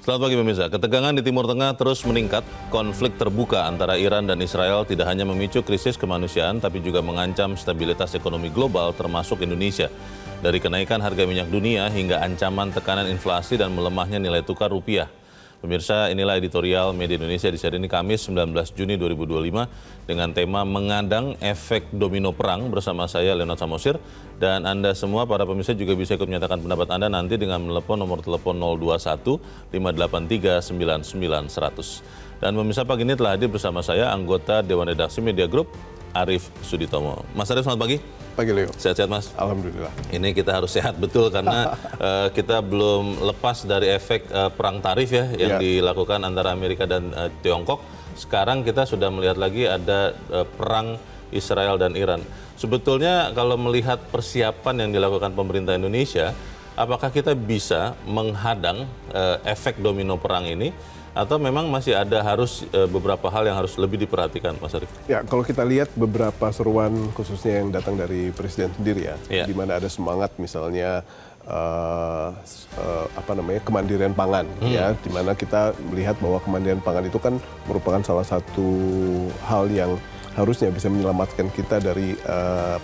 Selamat pagi pemirsa. Ketegangan di Timur Tengah terus meningkat. Konflik terbuka antara Iran dan Israel tidak hanya memicu krisis kemanusiaan, tapi juga mengancam stabilitas ekonomi global termasuk Indonesia. Dari kenaikan harga minyak dunia hingga ancaman tekanan inflasi dan melemahnya nilai tukar rupiah. Pemirsa, inilah editorial Media Indonesia di hari ini Kamis 19 Juni 2025 dengan tema Mengadang Efek Domino Perang bersama saya Leonard Samosir. Dan Anda semua para pemirsa juga bisa ikut menyatakan pendapat Anda nanti dengan menelepon nomor telepon 021 583 99 100. Dan pemirsa, pagi ini telah hadir bersama saya anggota Dewan Redaksi Media Group Arief Suditomo. Mas Arief, selamat pagi. Pagi Leo. Sehat-sehat Mas? Alhamdulillah. Ini kita harus sehat betul karena kita belum lepas dari efek perang tarif ya yang dilakukan antara Amerika dan Tiongkok. Sekarang kita sudah melihat lagi ada perang Israel dan Iran. Sebetulnya kalau melihat persiapan yang dilakukan pemerintah Indonesia, apakah kita bisa menghadang efek domino perang ini? Atau memang masih ada beberapa hal yang harus lebih diperhatikan, Mas Arief? Ya, kalau kita lihat beberapa seruan khususnya yang datang dari Presiden sendiri di mana ada semangat misalnya kemandirian pangan, di mana kita melihat bahwa kemandirian pangan itu kan merupakan salah satu hal yang harusnya bisa menyelamatkan kita dari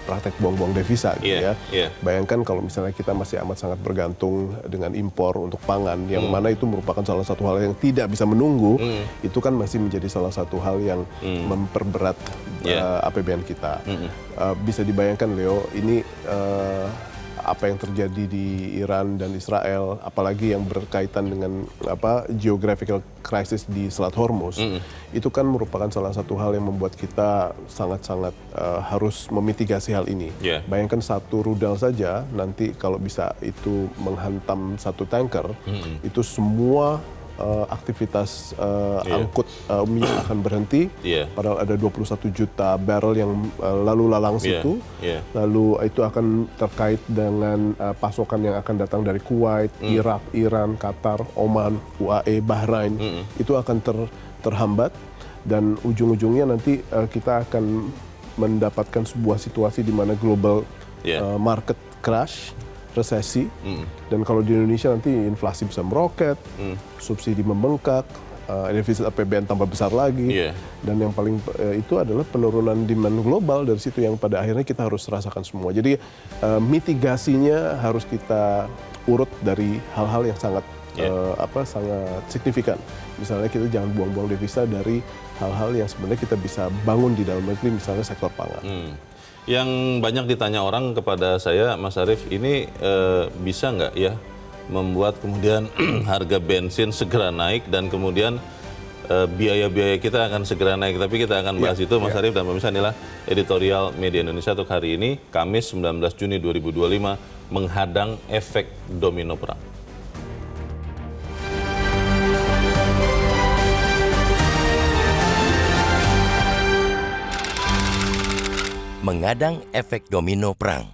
praktek buang-buang devisa gitu ya. Bayangkan kalau misalnya kita masih amat sangat bergantung dengan impor untuk pangan, yang mana itu merupakan salah satu hal yang tidak bisa menunggu, itu kan masih menjadi salah satu hal yang memperberat APBN kita. Bisa dibayangkan Leo, ini apa yang terjadi di Iran dan Israel, apalagi yang berkaitan dengan geographical crisis di Selat Hormuz, itu kan merupakan salah satu hal yang membuat kita sangat-sangat harus memitigasi hal ini. Bayangkan satu rudal saja, nanti kalau bisa itu menghantam satu tanker, itu semua aktivitas angkut minyak akan berhenti. Padahal ada 21 juta barrel yang lalu lalang situ. Lalu itu akan terkait dengan pasokan yang akan datang dari Kuwait, Irak, Iran, Qatar, Oman, UAE, Bahrain. Itu akan terhambat dan ujung-ujungnya nanti kita akan mendapatkan sebuah situasi di mana global market crash, resesi, dan kalau di Indonesia nanti inflasi bisa meroket, subsidi membengkak, defisit APBN tambah besar lagi, dan yang paling itu adalah penurunan demand global dari situ yang pada akhirnya kita harus rasakan semua. Jadi mitigasinya harus kita urut dari hal-hal yang sangat sangat signifikan. Misalnya kita jangan buang-buang devisa dari hal-hal yang sebenarnya kita bisa bangun di dalam negeri, misalnya sektor pangan. Yang banyak ditanya orang kepada saya, Mas Arief, ini bisa nggak ya membuat kemudian harga bensin segera naik dan kemudian biaya-biaya kita akan segera naik. Tapi kita akan bahas itu, Mas Arief, dan pemirsa, inilah editorial Media Indonesia untuk hari ini, Kamis 19 Juni 2025, menghadang efek domino perang. Mengadang efek domino perang.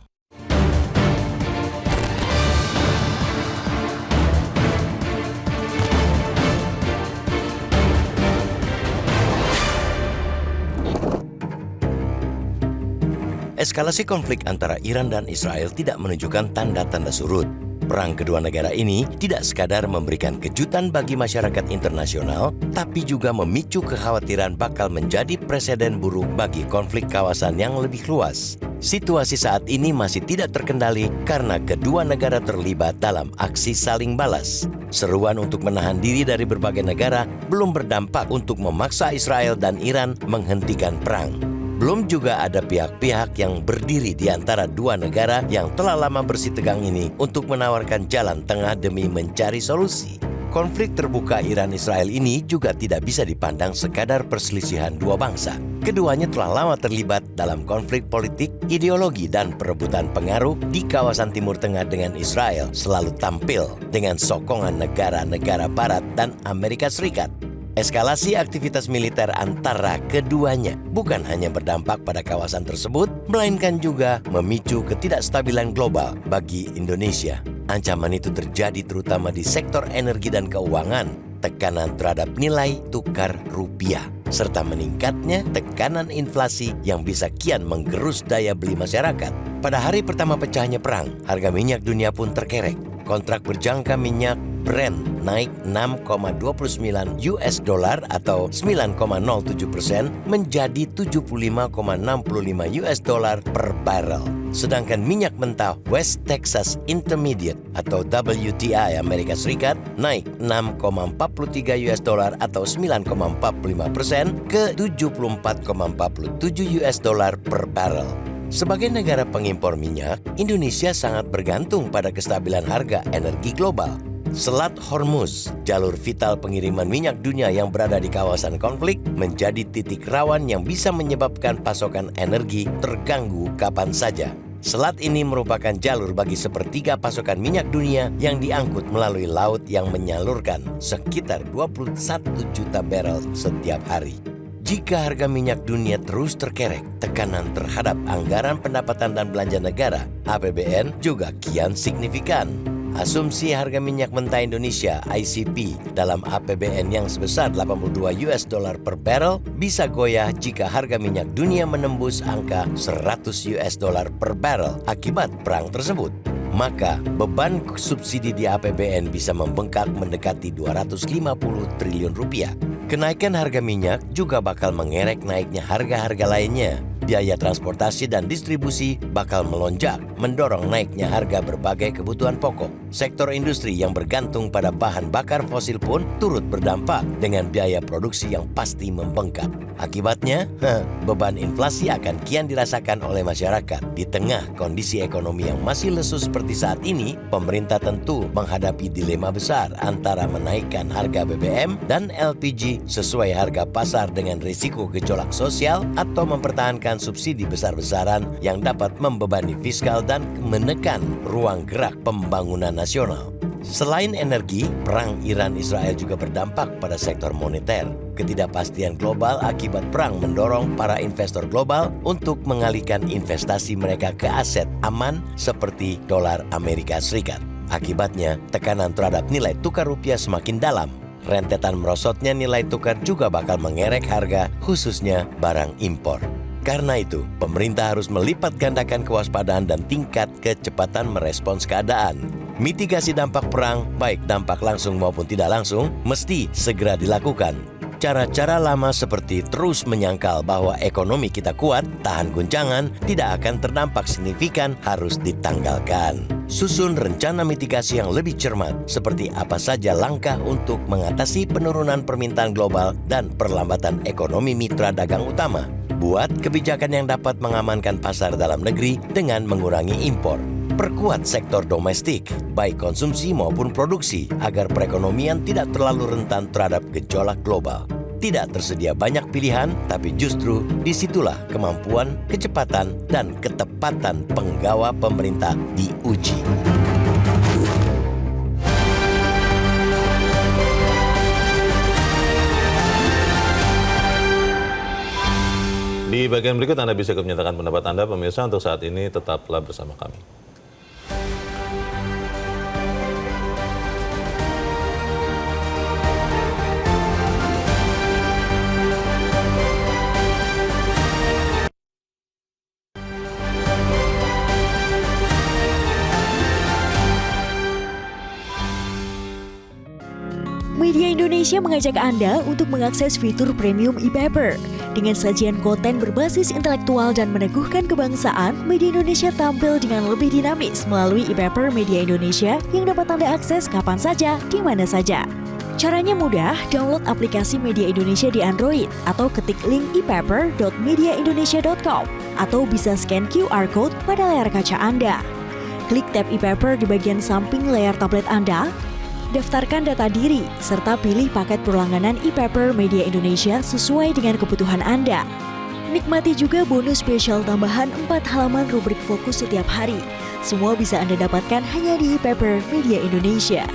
Eskalasi konflik antara Iran dan Israel tidak menunjukkan tanda-tanda surut. Perang kedua negara ini tidak sekadar memberikan kejutan bagi masyarakat internasional, tapi juga memicu kekhawatiran bakal menjadi preseden buruk bagi konflik kawasan yang lebih luas. Situasi saat ini masih tidak terkendali karena kedua negara terlibat dalam aksi saling balas. Seruan untuk menahan diri dari berbagai negara belum berdampak untuk memaksa Israel dan Iran menghentikan perang. Belum juga ada pihak-pihak yang berdiri di antara dua negara yang telah lama bersitegang ini untuk menawarkan jalan tengah demi mencari solusi. Konflik terbuka Iran-Israel ini juga tidak bisa dipandang sekadar perselisihan dua bangsa. Keduanya telah lama terlibat dalam konflik politik, ideologi, dan perebutan pengaruh di kawasan Timur Tengah dengan Israel selalu tampil dengan sokongan negara-negara Barat dan Amerika Serikat. Eskalasi aktivitas militer antara keduanya bukan hanya berdampak pada kawasan tersebut, melainkan juga memicu ketidakstabilan global bagi Indonesia. Ancaman itu terjadi terutama di sektor energi dan keuangan, tekanan terhadap nilai tukar rupiah, serta meningkatnya tekanan inflasi yang bisa kian menggerus daya beli masyarakat. Pada hari pertama pecahnya perang, harga minyak dunia pun terkerek. kontrak berjangka minyak Brent naik 6,29 US dollar atau 9,07% menjadi 75,65 US dollar per barrel. Sedangkan minyak mentah West Texas Intermediate atau WTI Amerika Serikat naik 6,43 US dollar atau 9,45% ke 74,47 US dollar per barrel. Sebagai negara pengimpor minyak, Indonesia sangat bergantung pada kestabilan harga energi global. Selat Hormuz, jalur vital pengiriman minyak dunia yang berada di kawasan konflik, menjadi titik rawan yang bisa menyebabkan pasokan energi terganggu kapan saja. Selat ini merupakan jalur bagi sepertiga pasokan minyak dunia yang diangkut melalui laut yang menyalurkan sekitar 21 juta barel setiap hari. Jika harga minyak dunia terus terkerek, tekanan terhadap anggaran pendapatan dan belanja negara (APBN) juga kian signifikan. Asumsi harga minyak mentah Indonesia (ICP) dalam APBN yang sebesar 82 US dollar per barrel bisa goyah jika harga minyak dunia menembus angka 100 US dollar per barrel akibat perang tersebut. Maka beban subsidi di APBN bisa membengkak mendekati 250 triliun rupiah. Kenaikan harga minyak juga bakal mengerek naiknya harga-harga lainnya. Biaya transportasi dan distribusi bakal melonjak, mendorong naiknya harga berbagai kebutuhan pokok. Sektor industri yang bergantung pada bahan bakar fosil pun turut berdampak dengan biaya produksi yang pasti membengkak. Akibatnya, beban inflasi akan kian dirasakan oleh masyarakat. Di tengah kondisi ekonomi yang masih lesu seperti saat ini, pemerintah tentu menghadapi dilema besar antara menaikkan harga BBM dan LPG sesuai harga pasar dengan risiko gejolak sosial atau mempertahankan subsidi besar-besaran yang dapat membebani fiskal dan menekan ruang gerak pembangunan nasional. Selain energi, perang Iran-Israel juga berdampak pada sektor moneter. Ketidakpastian global akibat perang mendorong para investor global untuk mengalihkan investasi mereka ke aset aman seperti dolar Amerika Serikat. Akibatnya, tekanan terhadap nilai tukar rupiah semakin dalam. Rentetan merosotnya nilai tukar juga bakal mengerek harga, khususnya barang impor. Karena itu, pemerintah harus melipat gandakan kewaspadaan dan tingkat kecepatan merespons keadaan. Mitigasi dampak perang, baik dampak langsung maupun tidak langsung, mesti segera dilakukan. Cara-cara lama seperti terus menyangkal bahwa ekonomi kita kuat, tahan guncangan, tidak akan terdampak signifikan harus ditanggalkan. Susun rencana mitigasi yang lebih cermat, seperti apa saja langkah untuk mengatasi penurunan permintaan global dan perlambatan ekonomi mitra dagang utama. Buat kebijakan yang dapat mengamankan pasar dalam negeri dengan mengurangi impor. Perkuat sektor domestik, baik konsumsi maupun produksi, agar perekonomian tidak terlalu rentan terhadap gejolak global. Tidak tersedia banyak pilihan, tapi justru disitulah kemampuan, kecepatan, dan ketepatan penggawa pemerintah diuji. Di bagian berikut Anda bisa menyatakan pendapat Anda, pemirsa. Untuk saat ini tetaplah bersama kami. Media Indonesia mengajak Anda untuk mengakses fitur premium e-paper. Dengan sajian konten berbasis intelektual dan meneguhkan kebangsaan, Media Indonesia tampil dengan lebih dinamis melalui e-paper Media Indonesia yang dapat Anda akses kapan saja, di mana saja. Caranya mudah, download aplikasi Media Indonesia di Android atau ketik link e-paper.mediaindonesia.com atau bisa scan QR Code pada layar kaca Anda. Klik tab e-paper di bagian samping layar tablet Anda, daftarkan data diri, serta pilih paket berlangganan e-paper Media Indonesia sesuai dengan kebutuhan Anda. Nikmati juga bonus spesial tambahan 4 halaman rubrik fokus setiap hari. Semua bisa Anda dapatkan hanya di e-paper Media Indonesia.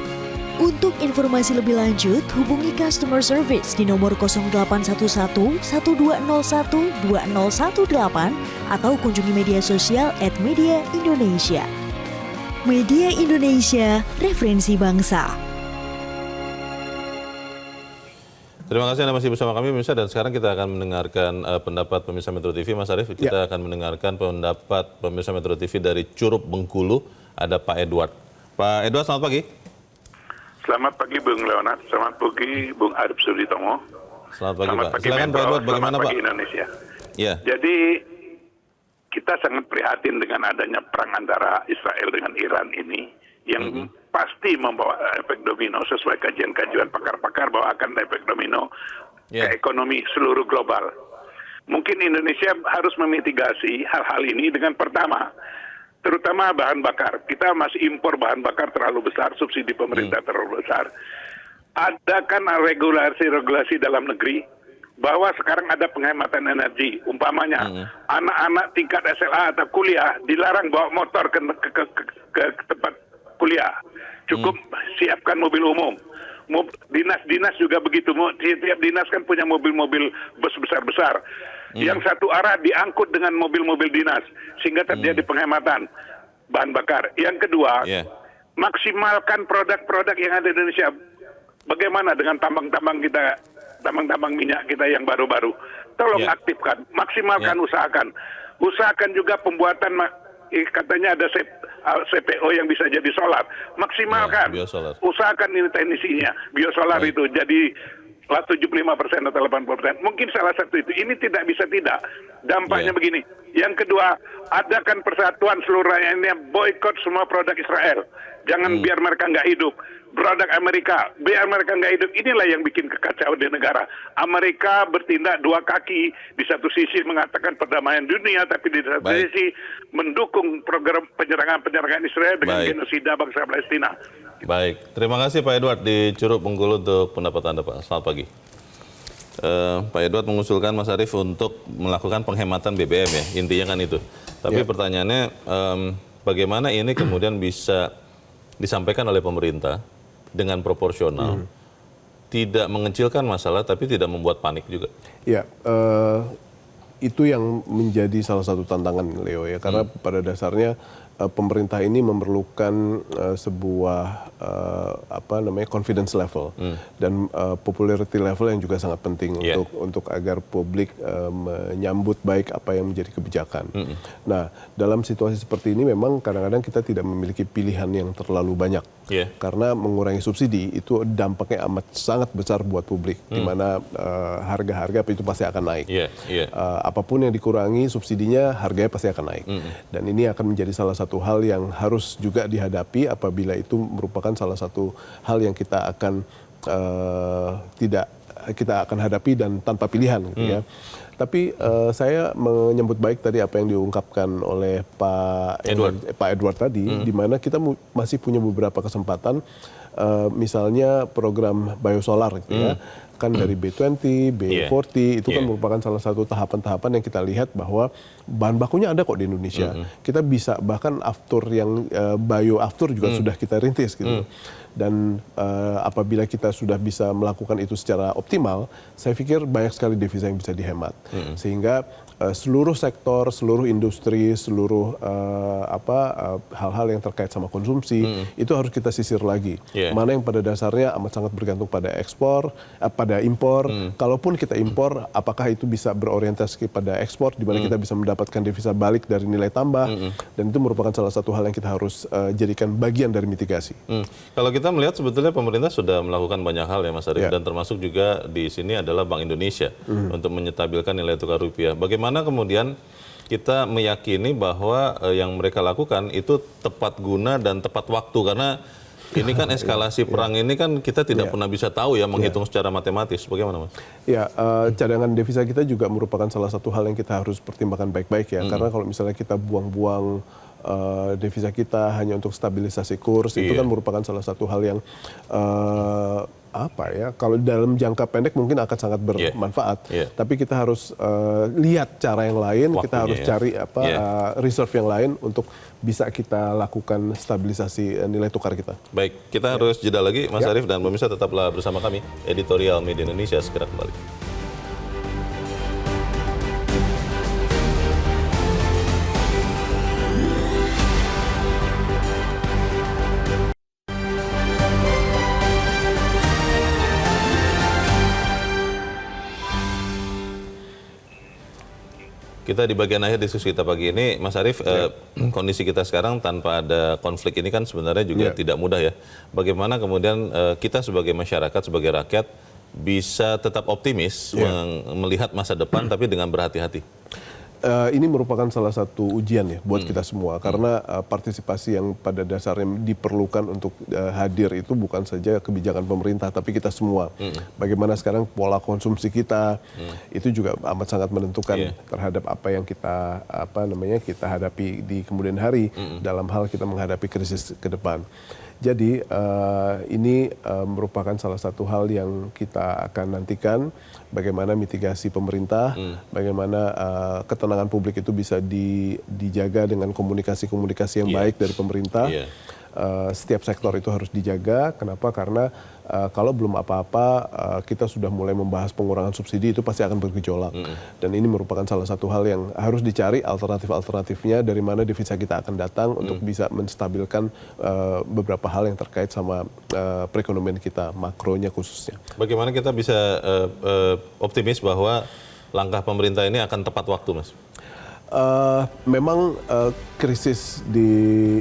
Untuk informasi lebih lanjut, hubungi customer service di nomor 0811 1201 2018 atau kunjungi media sosial @Media Indonesia. Media Indonesia, referensi bangsa. Terima kasih Anda masih bersama kami, pemirsa. Dan sekarang kita akan mendengarkan pendapat pemirsa Metro TV. Mas Arief, kita akan mendengarkan pendapat pemirsa Metro TV dari Curup Bengkulu. Ada Pak Edward. Pak Edward, selamat pagi. Selamat pagi Bung Leonard, selamat pagi Bung Arif Suditomo. Selamat pagi, Selamat Pak. pagi Silakan Pak Metro, Edward, bagaimana selamat Pak? pagi Indonesia. Ya, Jadi kita sangat prihatin dengan adanya perang antara Israel dengan Iran ini yang pasti membawa efek domino sesuai kajian-kajian pakar-pakar bahwa akan ada efek domino Ya. ke ekonomi seluruh global. Mungkin Indonesia harus memitigasi hal-hal ini dengan pertama, terutama bahan bakar. Kita masih impor bahan bakar terlalu besar, subsidi pemerintah terlalu besar. Adakan regulasi-regulasi dalam negeri bahwa sekarang ada penghematan energi. Umpamanya anak-anak tingkat SLA atau kuliah dilarang bawa motor ke tempat kuliah. Cukup siapkan mobil umum. Dinas-dinas juga begitu. Tiap dinas kan punya mobil-mobil bus besar-besar. Yang satu arah diangkut dengan mobil-mobil dinas sehingga terjadi penghematan bahan bakar. Yang kedua, ya, maksimalkan produk-produk yang ada di Indonesia. Bagaimana dengan tambang-tambang kita, tambang-tambang minyak kita yang baru-baru? Tolong Ya. aktifkan, maksimalkan, usahakan. Usahakan juga pembuatan, katanya ada CPO yang bisa jadi solar. Maksimalkan. Ya, biosolar. Usahakan ini teknisinya. Biosolar Baik. itu jadi 75% atau 80%. Mungkin salah satu itu. Ini tidak bisa tidak. Dampaknya Ya. begini. Yang kedua, adakan persatuan seluruh rakyatnya, boykot semua produk Israel. Jangan biar mereka nggak hidup. Produk Amerika, biar mereka nggak hidup. Inilah yang bikin kekacauan di negara. Amerika bertindak dua kaki. Di satu sisi mengatakan perdamaian dunia, tapi di satu Baik. sisi mendukung program penyerangan Israel dengan Baik. genosida bangsa Palestina. baik. Terima kasih Pak Edward di Curug Bengkulu untuk pendapat Anda, Pak. Selamat pagi. Pak Edward mengusulkan Mas Arief untuk melakukan penghematan BBM ya, intinya kan itu. Tapi pertanyaannya, bagaimana ini kemudian bisa disampaikan oleh pemerintah dengan proporsional, tidak mengecilkan masalah tapi tidak membuat panik juga. Ya, itu yang menjadi salah satu tantangan Leo ya, karena pada dasarnya pemerintah ini memerlukan sebuah confidence level dan popularity level yang juga sangat penting untuk agar publik menyambut baik apa yang menjadi kebijakan. Nah, dalam situasi seperti ini memang kadang-kadang kita tidak memiliki pilihan yang terlalu banyak. Karena mengurangi subsidi itu dampaknya amat sangat besar buat publik, di mana harga-harga itu pasti akan naik. Apapun yang dikurangi subsidinya, harganya pasti akan naik. Dan ini akan menjadi salah satu hal yang harus juga dihadapi apabila itu merupakan salah satu hal yang kita akan kita akan hadapi dan tanpa pilihan, gitu ya. Tapi saya menyambut baik tadi apa yang diungkapkan oleh Pak Edward tadi, di mana kita masih punya beberapa kesempatan, misalnya program biosolar, gitu ya. Kan dari B20, B40 itu kan merupakan salah satu tahapan-tahapan yang kita lihat bahwa bahan bakunya ada kok di Indonesia. Kita bisa bahkan aftur yang bioaftur juga sudah kita rintis gitu. Dan apabila kita sudah bisa melakukan itu secara optimal, saya pikir banyak sekali devisa yang bisa dihemat. Sehingga seluruh sektor, seluruh industri, seluruh hal-hal yang terkait sama konsumsi itu harus kita sisir lagi. Mana yang pada dasarnya amat sangat bergantung pada ekspor, pada impor. Kalaupun kita impor, apakah itu bisa berorientasi pada ekspor, di mana kita bisa mendapatkan devisa balik dari nilai tambah, dan itu merupakan salah satu hal yang kita harus jadikan bagian dari mitigasi. Kalau kita melihat sebetulnya pemerintah sudah melakukan banyak hal ya Mas Arief, dan termasuk juga di sini adalah Bank Indonesia untuk menyetabilkan nilai tukar rupiah. Bagaimana kemudian kita meyakini bahwa yang mereka lakukan itu tepat guna dan tepat waktu, karena ini kan eskalasi perang ini kan kita tidak pernah bisa tahu ya, menghitung secara matematis. Bagaimana Mas? Ya, cadangan devisa kita juga merupakan salah satu hal yang kita harus pertimbangkan baik-baik ya, karena kalau misalnya kita buang-buang devisa kita hanya untuk stabilisasi kurs, itu kan merupakan salah satu hal yang kalau dalam jangka pendek mungkin akan sangat bermanfaat. Tapi kita harus lihat cara yang lain, waktunya, kita harus cari reserve yang lain untuk bisa kita lakukan stabilisasi nilai tukar kita. Baik, kita harus jeda lagi Mas Arief, dan pemirsa tetaplah bersama kami. Editorial Media Indonesia segera kembali. Kita di bagian akhir diskusi kita pagi ini, Mas Arief, kondisi kita sekarang tanpa ada konflik ini kan sebenarnya juga tidak mudah ya. Bagaimana kemudian kita sebagai masyarakat, sebagai rakyat bisa tetap optimis melihat masa depan tapi dengan berhati-hati? Ini merupakan salah satu ujian ya buat kita semua karena partisipasi yang pada dasarnya diperlukan untuk hadir itu bukan saja kebijakan pemerintah tapi kita semua. Bagaimana sekarang pola konsumsi kita itu juga amat sangat menentukan terhadap apa yang kita kita hadapi di kemudian hari dalam hal kita menghadapi krisis ke depan. Jadi ini merupakan salah satu hal yang kita akan nantikan bagaimana mitigasi pemerintah, bagaimana ketenangan publik itu bisa dijaga dengan komunikasi-komunikasi yang baik dari pemerintah. Setiap sektor itu harus dijaga. Kenapa? Karena kalau belum apa-apa kita sudah mulai membahas pengurangan subsidi itu pasti akan bergejolak. Dan ini merupakan salah satu hal yang harus dicari alternatif-alternatifnya dari mana devisa kita akan datang untuk bisa menstabilkan beberapa hal yang terkait sama perekonomian kita, makronya khususnya. Bagaimana kita bisa optimis bahwa langkah pemerintah ini akan tepat waktu, Mas? Memang krisis di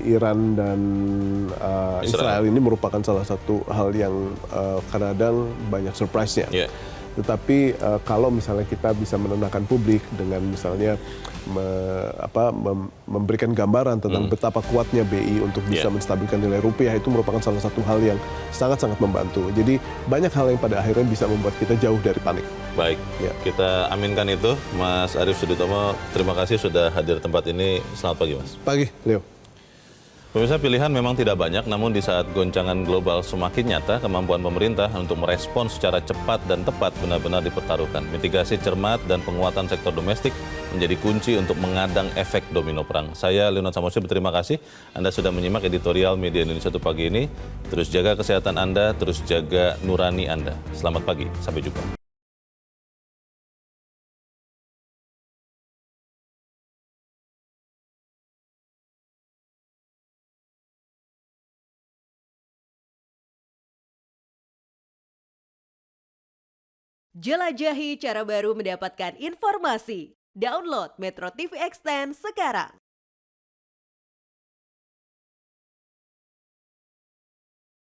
Iran dan Israel ini merupakan salah satu hal yang kadang-kadang banyak surprise-nya. Tetapi kalau misalnya kita bisa menenangkan publik dengan misalnya memberikan gambaran tentang betapa kuatnya BI untuk bisa menstabilkan nilai rupiah, itu merupakan salah satu hal yang sangat-sangat membantu. Jadi banyak hal yang pada akhirnya bisa membuat kita jauh dari panik. Baik, kita aminkan itu. Mas Arief Suditomo, terima kasih sudah hadir di tempat ini. Selamat pagi, Mas. Pagi, Leo. Pemirsa, pilihan memang tidak banyak, namun di saat goncangan global semakin nyata, kemampuan pemerintah untuk merespons secara cepat dan tepat benar-benar dipertaruhkan. Mitigasi cermat dan penguatan sektor domestik menjadi kunci untuk mengadang efek domino perang. Saya Leonard Samosir berterima kasih Anda sudah menyimak editorial Media Indonesia untuk pagi ini. Terus jaga kesehatan Anda, terus jaga nurani Anda. Selamat pagi, sampai jumpa. Jelajahi cara baru mendapatkan informasi. Download Metro TV Extend sekarang.